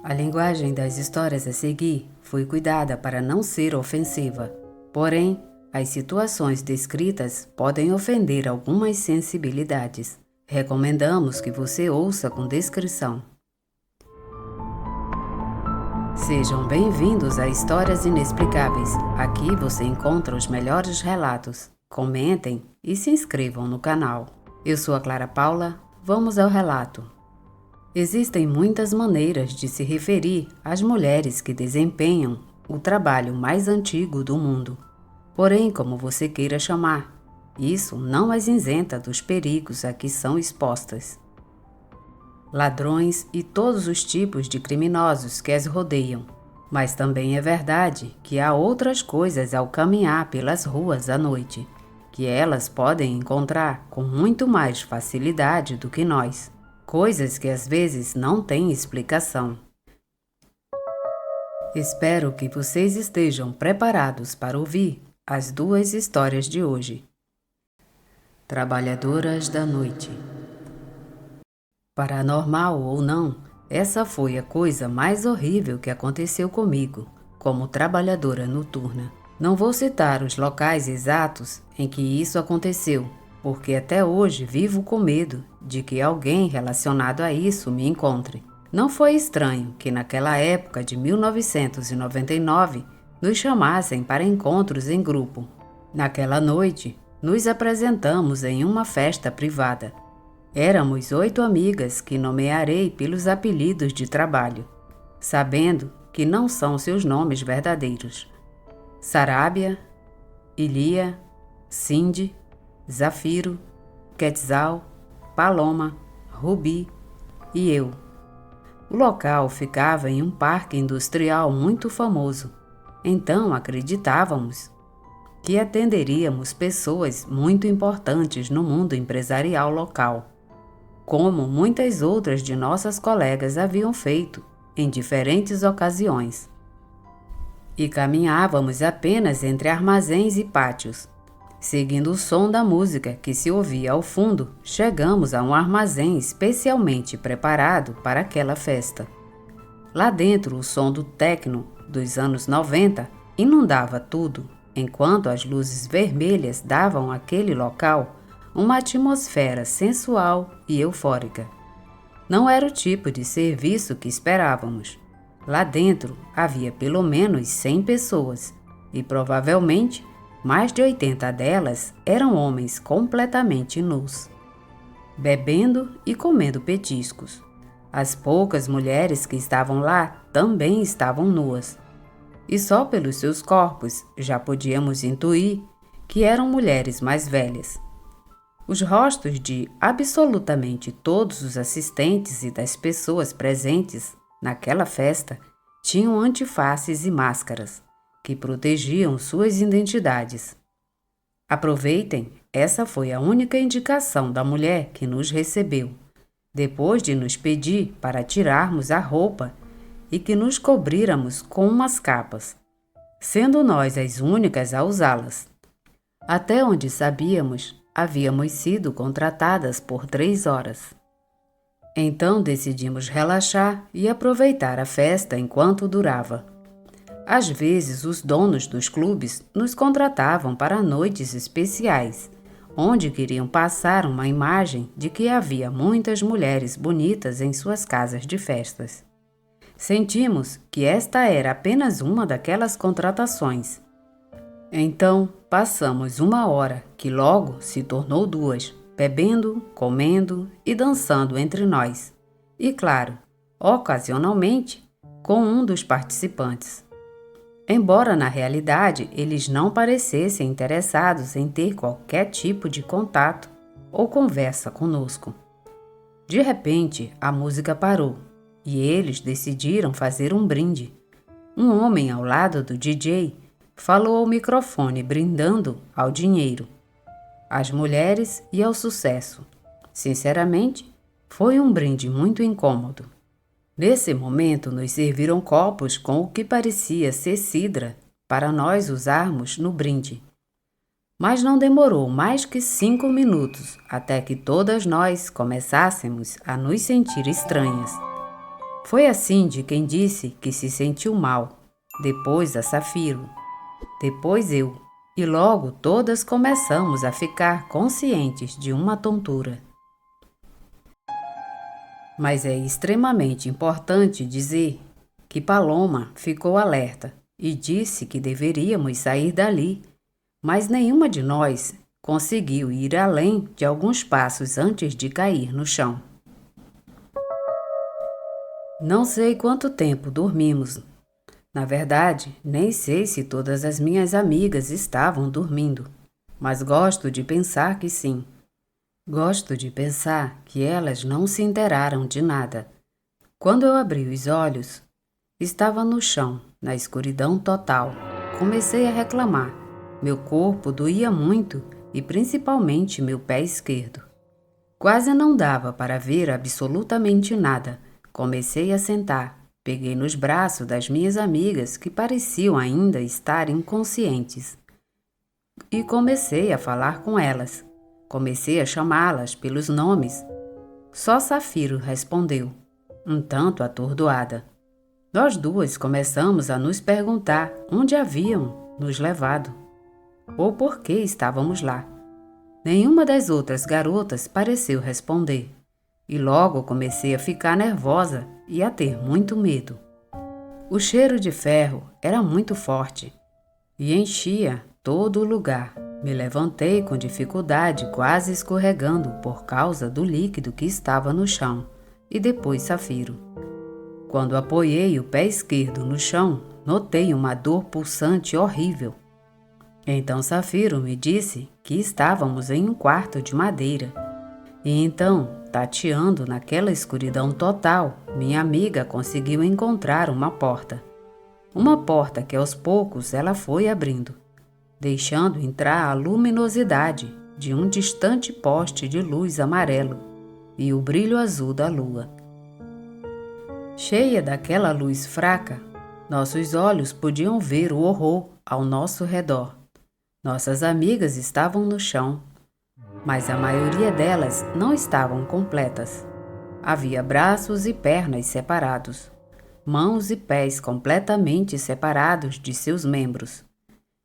A linguagem das histórias a seguir foi cuidada para não ser ofensiva, porém, as situações descritas podem ofender algumas sensibilidades. Recomendamos que você ouça com discrição. Sejam bem-vindos a Histórias Inexplicáveis. Aqui você encontra os melhores relatos. Comentem e se inscrevam no canal. Eu sou a Clara Paula. Vamos ao relato. Existem muitas maneiras de se referir às mulheres que desempenham o trabalho mais antigo do mundo. Porém, como você queira chamar, isso não as isenta dos perigos a que são expostas. Ladrões e todos os tipos de criminosos que as rodeiam. Mas também é verdade que há outras coisas ao caminhar pelas ruas à noite, que elas podem encontrar com muito mais facilidade do que nós. Coisas que às vezes não têm explicação. Espero que vocês estejam preparados para ouvir as duas histórias de hoje. Trabalhadoras da noite. Paranormal ou não, essa foi a coisa mais horrível que aconteceu comigo, como trabalhadora noturna. Não vou citar os locais exatos em que isso aconteceu, porque até hoje vivo com medo de que alguém relacionado a isso me encontre. Não foi estranho que naquela época de 1999 nos chamassem para encontros em grupo. Naquela noite, nos apresentamos em uma festa privada. Éramos 8 amigas que nomearei pelos apelidos de trabalho, sabendo que não são seus nomes verdadeiros. Sarábia, Ilia, Cindy, Zafiro, Quetzal, Paloma, Rubi e eu. O local ficava em um parque industrial muito famoso, então acreditávamos que atenderíamos pessoas muito importantes no mundo empresarial local, como muitas outras de nossas colegas haviam feito em diferentes ocasiões. E caminhávamos apenas entre armazéns e pátios. Seguindo o som da música que se ouvia ao fundo, chegamos a um armazém especialmente preparado para aquela festa. Lá dentro, o som do techno dos anos 90 inundava tudo, enquanto as luzes vermelhas davam àquele local uma atmosfera sensual e eufórica. Não era o tipo de serviço que esperávamos. Lá dentro havia pelo menos 100 pessoas e provavelmente mais de 80 delas eram homens completamente nus, bebendo e comendo petiscos. As poucas mulheres que estavam lá também estavam nuas, e só pelos seus corpos já podíamos intuir que eram mulheres mais velhas. Os rostos de absolutamente todos os assistentes e das pessoas presentes naquela festa tinham antifaces e máscaras que protegiam suas identidades. Aproveitem, essa foi a única indicação da mulher que nos recebeu, depois de nos pedir para tirarmos a roupa e que nos cobríramos com umas capas, sendo nós as únicas a usá-las. Até onde sabíamos, havíamos sido contratadas por 3 horas. Então decidimos relaxar e aproveitar a festa enquanto durava. Às vezes, os donos dos clubes nos contratavam para noites especiais, onde queriam passar uma imagem de que havia muitas mulheres bonitas em suas casas de festas. Sentimos que esta era apenas uma daquelas contratações. Então, passamos 1 hora, que logo se tornou 2, bebendo, comendo e dançando entre nós. E, claro, ocasionalmente, com um dos participantes. Embora na realidade eles não parecessem interessados em ter qualquer tipo de contato ou conversa conosco. De repente, a música parou e eles decidiram fazer um brinde. Um homem ao lado do DJ falou ao microfone brindando ao dinheiro, às mulheres e ao sucesso. Sinceramente, foi um brinde muito incômodo. Nesse momento, nos serviram copos com o que parecia ser cidra para nós usarmos no brinde. Mas não demorou mais que 5 minutos até que todas nós começássemos a nos sentir estranhas. Foi assim de quem disse que se sentiu mal, depois a Safiro, depois eu, e logo todas começamos a ficar conscientes de uma tontura. Mas é extremamente importante dizer que Paloma ficou alerta e disse que deveríamos sair dali, mas nenhuma de nós conseguiu ir além de alguns passos antes de cair no chão. Não sei quanto tempo dormimos. Na verdade, nem sei se todas as minhas amigas estavam dormindo, mas gosto de pensar que sim. Gosto de pensar que elas não se inteiraram de nada. Quando eu abri os olhos, estava no chão, na escuridão total. Comecei a reclamar. Meu corpo doía muito e principalmente meu pé esquerdo. Quase não dava para ver absolutamente nada. Comecei a sentar. Peguei nos braços das minhas amigas que pareciam ainda estar inconscientes. E comecei a falar com elas. Comecei a chamá-las pelos nomes. Só Safiro respondeu, um tanto atordoada. Nós duas começamos a nos perguntar onde haviam nos levado, ou por que estávamos lá. Nenhuma das outras garotas pareceu responder, e logo comecei a ficar nervosa e a ter muito medo. O cheiro de ferro era muito forte e enchia todo o lugar. Me levantei com dificuldade, quase escorregando por causa do líquido que estava no chão, e depois Safiro. Quando apoiei o pé esquerdo no chão, notei uma dor pulsante horrível. Então Safiro me disse que estávamos em um quarto de madeira. E então, tateando naquela escuridão total, minha amiga conseguiu encontrar uma porta. Uma porta que aos poucos ela foi abrindo, deixando entrar a luminosidade de um distante poste de luz amarelo e o brilho azul da lua. Cheia daquela luz fraca, nossos olhos podiam ver o horror ao nosso redor. Nossas amigas estavam no chão, mas a maioria delas não estavam completas. Havia braços e pernas separados, mãos e pés completamente separados de seus membros.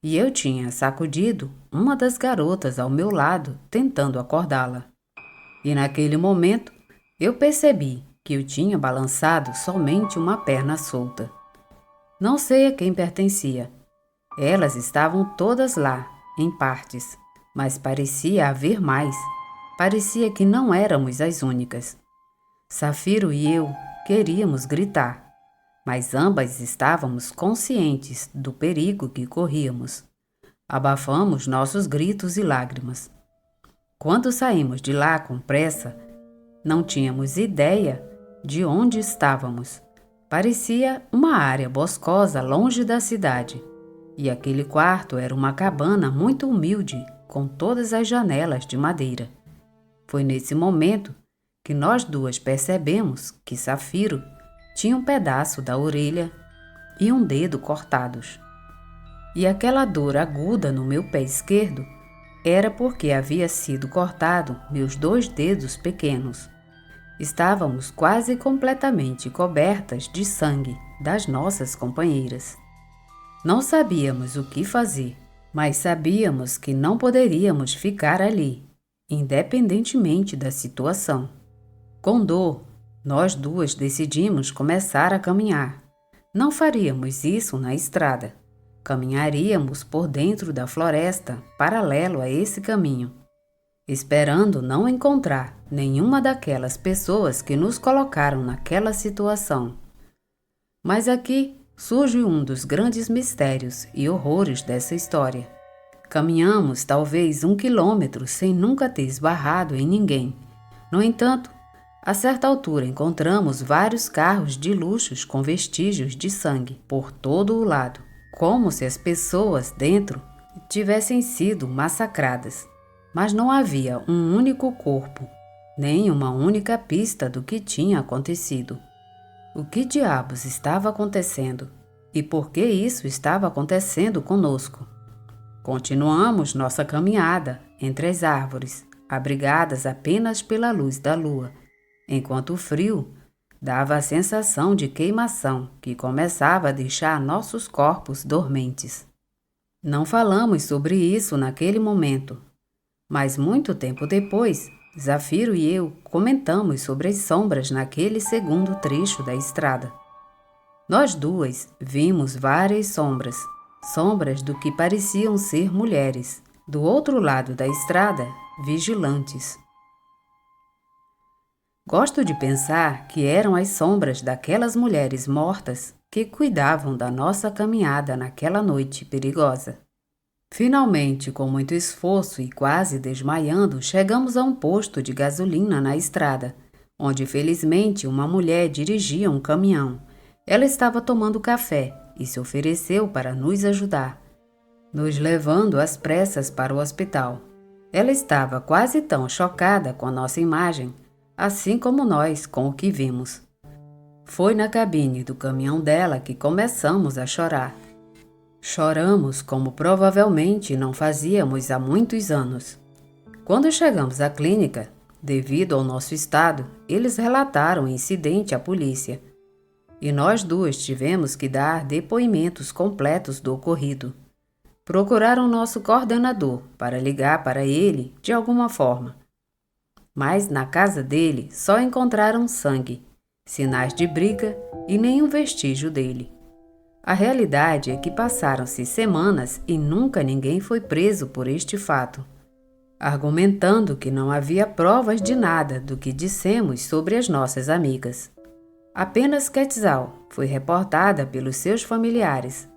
E eu tinha sacudido uma das garotas ao meu lado, tentando acordá-la. E naquele momento, eu percebi que eu tinha balançado somente uma perna solta. Não sei a quem pertencia. Elas estavam todas lá, em partes, mas parecia haver mais. Parecia que não éramos as únicas. Safiro e eu queríamos gritar, mas ambas estávamos conscientes do perigo que corríamos. Abafamos nossos gritos e lágrimas. Quando saímos de lá com pressa, não tínhamos ideia de onde estávamos. Parecia uma área boscosa longe da cidade, e aquele quarto era uma cabana muito humilde, com todas as janelas de madeira. Foi nesse momento que nós duas percebemos que Safiro tinha um pedaço da orelha e um dedo cortados. E aquela dor aguda no meu pé esquerdo era porque havia sido cortado meus 2 dedos pequenos. Estávamos quase completamente cobertas de sangue das nossas companheiras. Não sabíamos o que fazer, mas sabíamos que não poderíamos ficar ali, independentemente da situação. Com dor, nós duas decidimos começar a caminhar. Não faríamos isso na estrada. Caminharíamos por dentro da floresta, paralelo a esse caminho, esperando não encontrar nenhuma daquelas pessoas que nos colocaram naquela situação. Mas aqui surge um dos grandes mistérios e horrores dessa história. Caminhamos talvez 1 quilômetro sem nunca ter esbarrado em ninguém. No entanto, a certa altura encontramos vários carros de luxos com vestígios de sangue por todo o lado, como se as pessoas dentro tivessem sido massacradas. Mas não havia um único corpo, nem uma única pista do que tinha acontecido. O que diabos estava acontecendo? E por que isso estava acontecendo conosco? Continuamos nossa caminhada entre as árvores, abrigadas apenas pela luz da lua, enquanto o frio dava a sensação de queimação que começava a deixar nossos corpos dormentes. Não falamos sobre isso naquele momento, mas muito tempo depois, Zafiro e eu comentamos sobre as sombras naquele segundo trecho da estrada. Nós duas vimos várias sombras, sombras do que pareciam ser mulheres, do outro lado da estrada, vigilantes. Gosto de pensar que eram as sombras daquelas mulheres mortas que cuidavam da nossa caminhada naquela noite perigosa. Finalmente, com muito esforço e quase desmaiando, chegamos a um posto de gasolina na estrada, onde felizmente uma mulher dirigia um caminhão. Ela estava tomando café e se ofereceu para nos ajudar, nos levando às pressas para o hospital. Ela estava quase tão chocada com a nossa imagem, assim como nós com o que vimos. Foi na cabine do caminhão dela que começamos a chorar. Choramos como provavelmente não fazíamos há muitos anos. Quando chegamos à clínica, devido ao nosso estado, eles relataram o incidente à polícia. E nós duas tivemos que dar depoimentos completos do ocorrido. Procuraram nosso coordenador para ligar para ele de alguma forma. Mas na casa dele só encontraram sangue, sinais de briga e nenhum vestígio dele. A realidade é que passaram-se semanas e nunca ninguém foi preso por este fato, argumentando que não havia provas de nada do que dissemos sobre as nossas amigas. Apenas Quetzal foi reportada pelos seus familiares,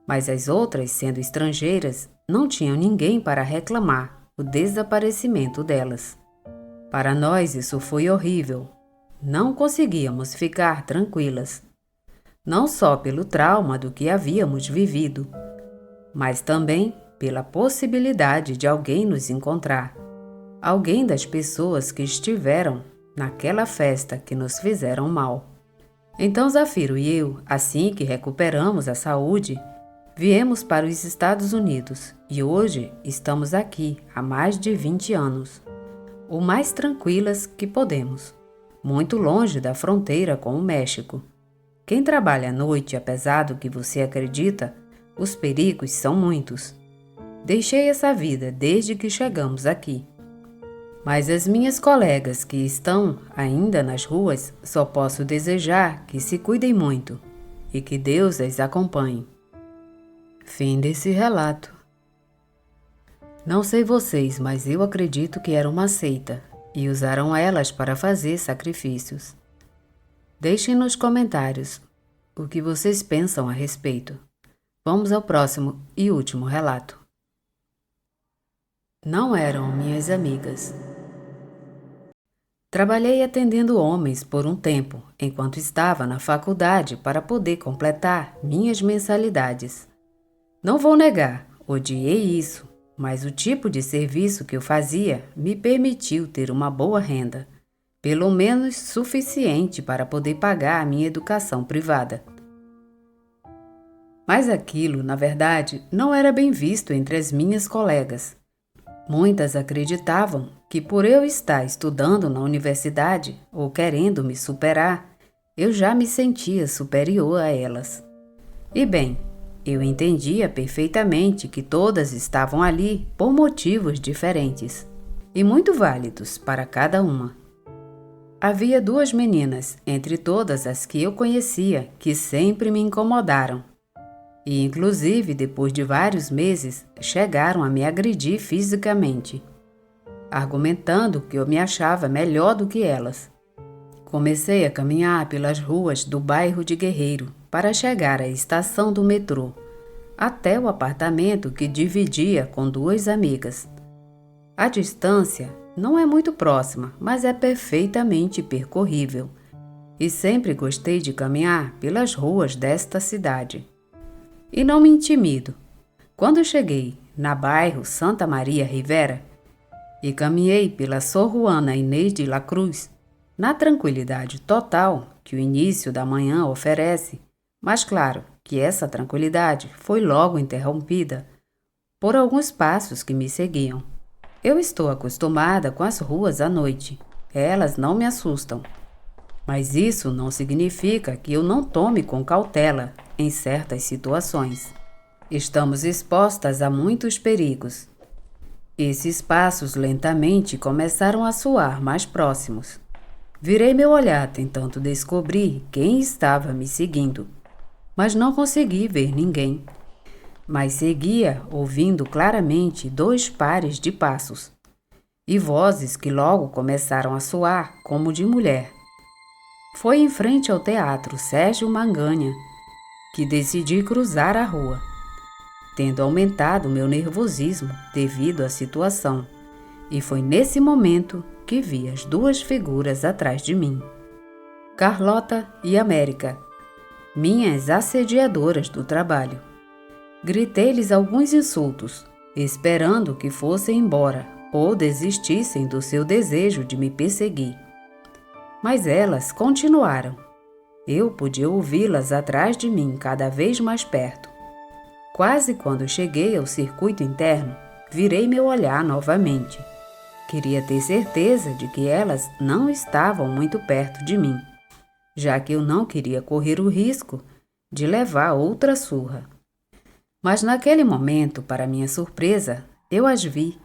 mas as outras, sendo estrangeiras, não tinham ninguém para reclamar o desaparecimento delas. Para nós isso foi horrível. Não conseguíamos ficar tranquilas. Não só pelo trauma do que havíamos vivido, mas também pela possibilidade de alguém nos encontrar, alguém das pessoas que estiveram naquela festa que nos fizeram mal. Então Zafiro e eu, assim que recuperamos a saúde, viemos para os Estados Unidos e hoje estamos aqui há mais de 20 anos, o mais tranquilas que podemos, muito longe da fronteira com o México. Quem trabalha à noite, apesar do que você acredita, os perigos são muitos. Deixei essa vida desde que chegamos aqui. Mas as minhas colegas que estão ainda nas ruas, só posso desejar que se cuidem muito e que Deus as acompanhe. Fim desse relato. Não sei vocês, mas eu acredito que era uma seita e usaram elas para fazer sacrifícios. Deixem nos comentários o que vocês pensam a respeito. Vamos ao próximo e último relato. Não eram minhas amigas. Trabalhei atendendo homens por um tempo, enquanto estava na faculdade para poder completar minhas mensalidades. Não vou negar, odiei isso, mas o tipo de serviço que eu fazia me permitiu ter uma boa renda. Pelo menos suficiente para poder pagar a minha educação privada. Mas aquilo, na verdade, não era bem visto entre as minhas colegas. Muitas acreditavam que por eu estar estudando na universidade ou querendo me superar, eu já me sentia superior a elas. E bem, eu entendia perfeitamente que todas estavam ali por motivos diferentes e muito válidos para cada uma. Havia duas meninas, entre todas as que eu conhecia, que sempre me incomodaram. E, inclusive, depois de vários meses, chegaram a me agredir fisicamente, argumentando que eu me achava melhor do que elas. Comecei a caminhar pelas ruas do bairro de Guerreiro para chegar à estação do metrô, até o apartamento que dividia com duas amigas. A distância não é muito próxima, mas é perfeitamente percorrível. E sempre gostei de caminhar pelas ruas desta cidade. E não me intimido. Quando cheguei na bairro Santa Maria Rivera e caminhei pela Sor Juana Inês de la Cruz, na tranquilidade total que o início da manhã oferece, mas claro que essa tranquilidade foi logo interrompida por alguns passos que me seguiam. Eu estou acostumada com as ruas à noite. Elas não me assustam. Mas isso não significa que eu não tome com cautela em certas situações. Estamos expostas a muitos perigos. Esses passos lentamente começaram a soar mais próximos. Virei meu olhar tentando descobrir quem estava me seguindo, mas não consegui ver ninguém. Mas seguia ouvindo claramente 2 pares de passos e vozes que logo começaram a soar como de mulher. Foi em frente ao Teatro Sérgio Manganha que decidi cruzar a rua, tendo aumentado meu nervosismo devido à situação, e foi nesse momento que vi as 2 figuras atrás de mim. Carlota e América, minhas assediadoras do trabalho. Gritei-lhes alguns insultos, esperando que fossem embora ou desistissem do seu desejo de me perseguir. Mas elas continuaram. Eu podia ouvi-las atrás de mim cada vez mais perto. Quase quando cheguei ao circuito interno, virei meu olhar novamente. Queria ter certeza de que elas não estavam muito perto de mim, já que eu não queria correr o risco de levar outra surra. Mas naquele momento, para minha surpresa, eu as vi.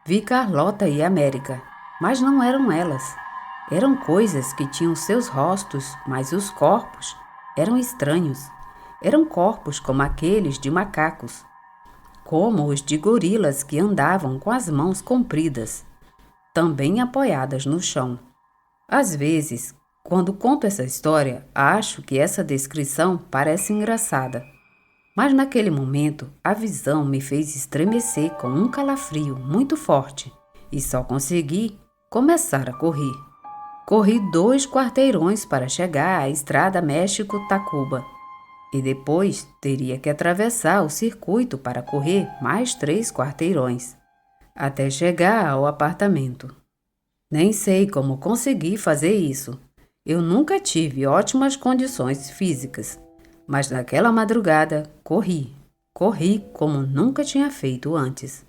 Vi Carlota e América, mas não eram elas. Eram coisas que tinham seus rostos, mas os corpos eram estranhos. Eram corpos como aqueles de macacos, como os de gorilas que andavam com as mãos compridas, também apoiadas no chão. Às vezes, quando conto essa história, acho que essa descrição parece engraçada. Mas naquele momento, a visão me fez estremecer com um calafrio muito forte e só consegui começar a correr. Corri 2 quarteirões para chegar à estrada México-Tacuba e depois teria que atravessar o circuito para correr mais 3 quarteirões, até chegar ao apartamento. Nem sei como consegui fazer isso. Eu nunca tive ótimas condições físicas. Mas naquela madrugada, corri como nunca tinha feito antes.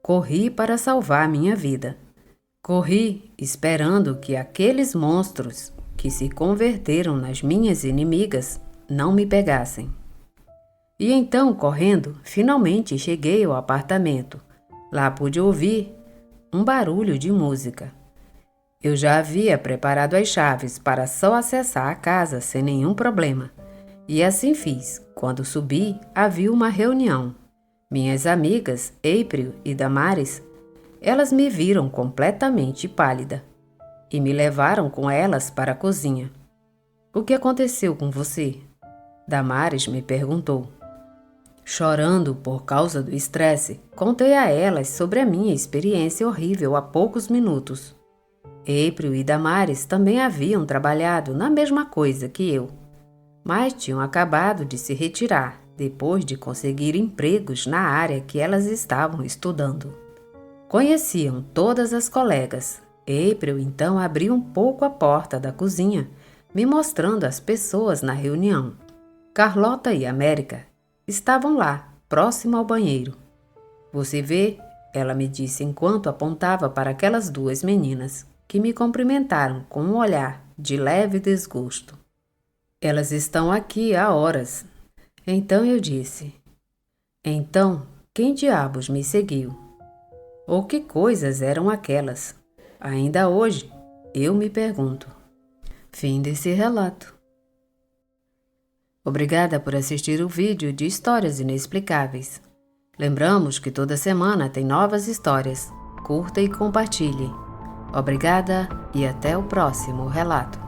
Corri para salvar minha vida. Corri esperando que aqueles monstros que se converteram nas minhas inimigas não me pegassem. E então, correndo, finalmente cheguei ao apartamento. Lá pude ouvir um barulho de música. Eu já havia preparado as chaves para só acessar a casa sem nenhum problema. E assim fiz. Quando subi, havia uma reunião. Minhas amigas, April e Damares, elas me viram completamente pálida e me levaram com elas para a cozinha. O que aconteceu com você? Damares me perguntou. Chorando por causa do estresse, contei a elas sobre a minha experiência horrível há poucos minutos. April e Damares também haviam trabalhado na mesma coisa que eu, mas tinham acabado de se retirar depois de conseguir empregos na área que elas estavam estudando. Conheciam todas as colegas. April então abriu um pouco a porta da cozinha, me mostrando as pessoas na reunião. Carlota e América estavam lá, próximo ao banheiro. Você vê, ela me disse enquanto apontava para aquelas 2 meninas, que me cumprimentaram com um olhar de leve desgosto. Elas estão aqui há horas. Então eu disse, então, quem diabos me seguiu? Ou que coisas eram aquelas? Ainda hoje, eu me pergunto. Fim desse relato. Obrigada por assistir o vídeo de Histórias Inexplicáveis. Lembramos que toda semana tem novas histórias. Curta e compartilhe. Obrigada e até o próximo relato.